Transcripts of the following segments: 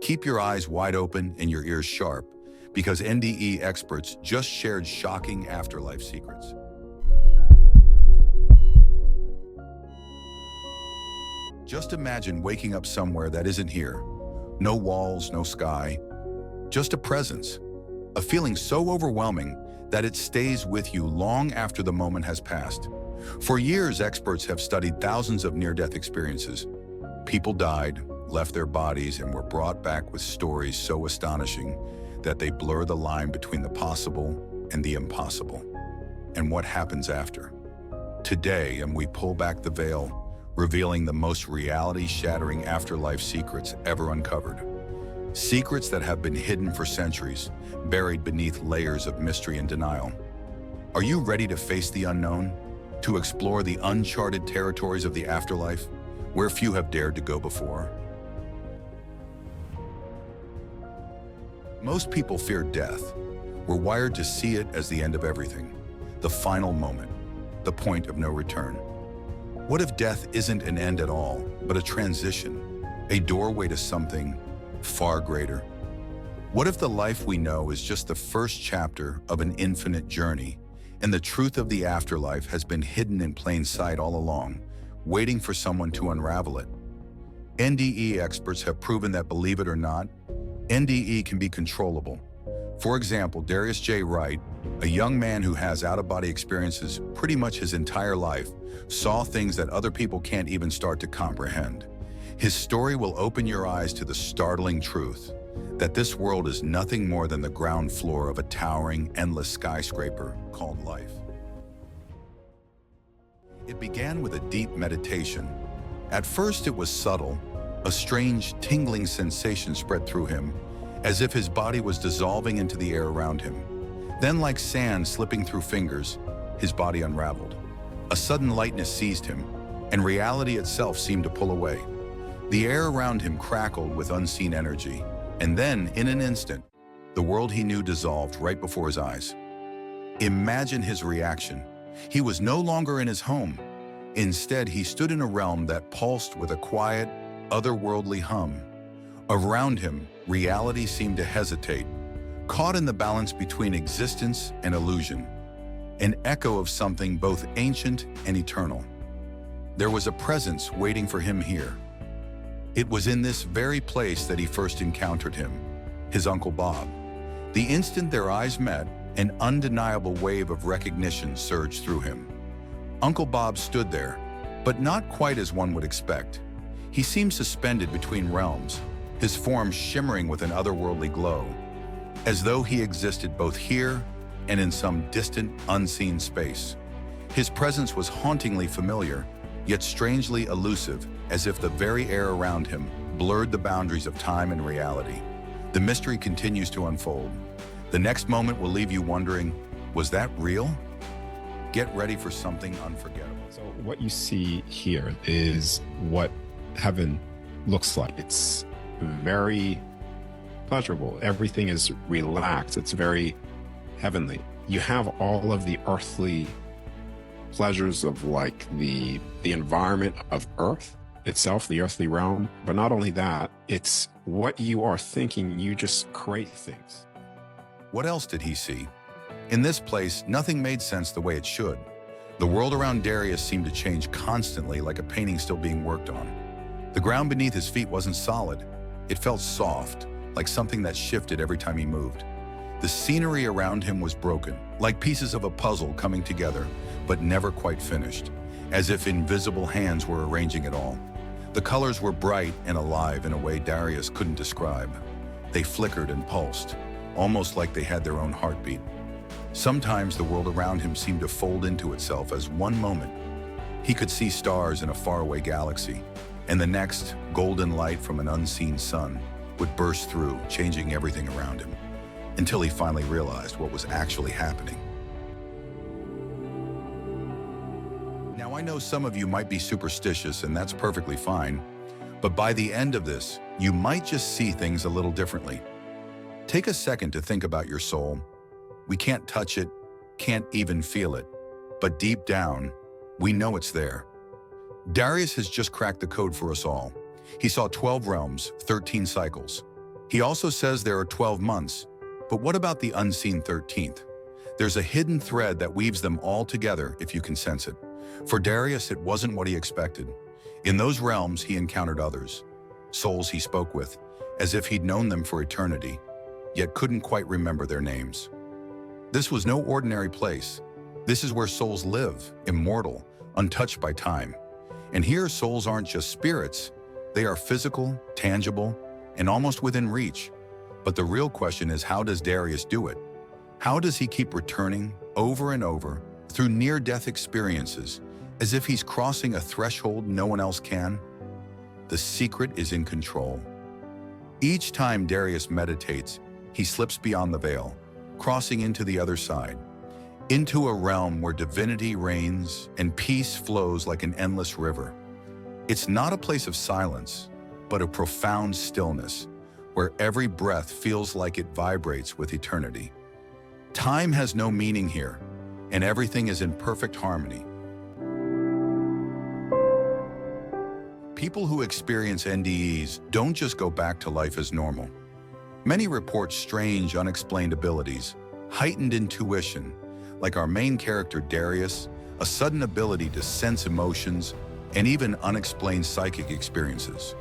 Keep your eyes wide open and your ears sharp, because NDE experts just shared shocking afterlife secrets. Just imagine waking up somewhere that isn't here. No walls, no sky, just a presence. A feeling so overwhelming that it stays with you long after the moment has passed. For years, experts have studied thousands of near-death experiences. People died, left their bodies, and were brought back with stories so astonishing that they blur the line between the possible and the impossible. And what happens after? Today, we pull back the veil, revealing the most reality-shattering afterlife secrets ever uncovered. Secrets that have been hidden for centuries, buried beneath layers of mystery and denial. Are you ready to face the unknown? To explore the uncharted territories of the afterlife, where few have dared to go before? Most people fear death. We're wired to see it as the end of everything, the final moment, the point of no return. What if death isn't an end at all, but a transition, a doorway to something far greater? What if the life we know is just the first chapter of an infinite journey, and the truth of the afterlife has been hidden in plain sight all along, waiting for someone to unravel it? NDE experts have proven that, believe it or not, NDE can be controllable. For example, Darius Wright, a young man who has out-of-body experiences pretty much his entire life, saw things that other people can't even start to comprehend. His story will open your eyes to the startling truth that this world is nothing more than the ground floor of a towering, endless skyscraper called life. It began with a deep meditation. At first, it was subtle. A strange, tingling sensation spread through him, as if his body was dissolving into the air around him. Then, like sand slipping through fingers, his body unraveled. A sudden lightness seized him, and reality itself seemed to pull away. The air around him crackled with unseen energy, and then, in an instant, the world he knew dissolved right before his eyes. Imagine his reaction. He was no longer in his home. Instead, he stood in a realm that pulsed with a quiet, otherworldly hum. Around him, reality seemed to hesitate, caught in the balance between existence and illusion, an echo of something both ancient and eternal. There was a presence waiting for him here. It was in this very place that he first encountered him, his Uncle Bob. The instant their eyes met, an undeniable wave of recognition surged through him. Uncle Bob stood there, but not quite as one would expect. He seemed suspended between realms, his form shimmering with an otherworldly glow, as though he existed both here and in some distant, unseen space. His presence was hauntingly familiar, yet strangely elusive, as if the very air around him blurred the boundaries of time and reality. The mystery continues to unfold. The next moment will leave you wondering, was that real? Get ready for something unforgettable. So what you see here is what heaven looks like. It's very pleasurable. Everything is relaxed. It's very heavenly. You have all of the earthly pleasures of like the environment of earth itself, the earthly realm. But not only that, it's what you are thinking. You just create things. What else did he see? In this place, nothing made sense the way it should. The world around Darius seemed to change constantly, like a painting still being worked on. The ground beneath his feet wasn't solid. It felt soft, like something that shifted every time he moved. The scenery around him was broken, like pieces of a puzzle coming together, but never quite finished, as if invisible hands were arranging it all. The colors were bright and alive in a way Darius couldn't describe. They flickered and pulsed, almost like they had their own heartbeat. Sometimes the world around him seemed to fold into itself as one moment he could see stars in a faraway galaxy, and the next, golden light from an unseen sun would burst through, changing everything around him, until he finally realized what was actually happening. Now, I know some of you might be superstitious, and that's perfectly fine, but by the end of this, you might just see things a little differently. Take a second to think about your soul. We can't touch it, can't even feel it, but deep down, we know it's there. Darius has just cracked the code for us all. He saw 12 realms, 13 cycles. He also says there are 12 months, but what about the unseen 13th? There's a hidden thread that weaves them all together if you can sense it. For Darius, it wasn't what he expected. In those realms, he encountered others, souls he spoke with, as if he'd known them for eternity, yet couldn't quite remember their names. This was no ordinary place. This is where souls live, immortal, untouched by time. And here, souls aren't just spirits. They are physical, tangible, and almost within reach. But the real question is, how does Darius do it? How does he keep returning over and over through near-death experiences, as if he's crossing a threshold no one else can? The secret is in control. Each time Darius meditates, he slips beyond the veil, crossing into the other side, into a realm where divinity reigns and peace flows like an endless river. It's not a place of silence, but a profound stillness, where every breath feels like it vibrates with eternity. Time has no meaning here, and everything is in perfect harmony. People who experience NDEs don't just go back to life as normal. Many report strange, unexplained abilities, heightened intuition, like our main character Darius, a sudden ability to sense emotions, and even unexplained psychic experiences.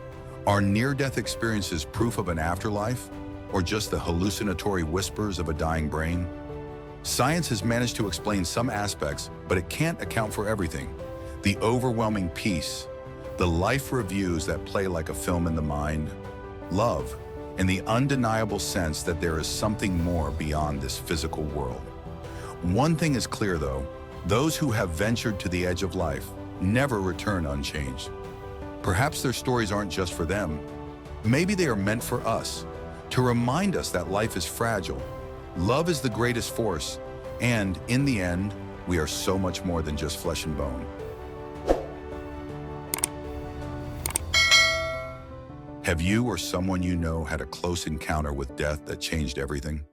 Are near-death experiences proof of an afterlife, or just the hallucinatory whispers of a dying brain? Science has managed to explain some aspects, but it can't account for everything. The overwhelming peace, the life reviews that play like a film in the mind, love, and the undeniable sense that there is something more beyond this physical world. One thing is clear though, those who have ventured to the edge of life never return unchanged. Perhaps their stories aren't just for them. Maybe they are meant for us, to remind us that life is fragile, love is the greatest force, and in the end, we are so much more than just flesh and bone. Have you or someone you know had a close encounter with death that changed everything?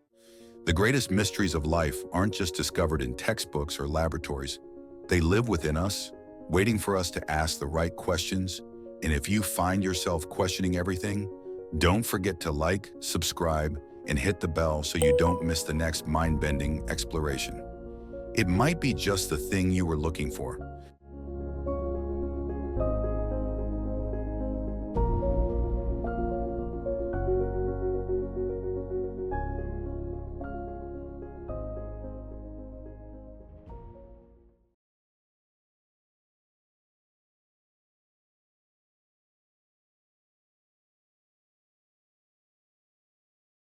The greatest mysteries of life aren't just discovered in textbooks or laboratories. They live within us, waiting for us to ask the right questions. And if you find yourself questioning everything, don't forget to like, subscribe, and hit the bell so you don't miss the next mind-bending exploration. It might be just the thing you were looking for.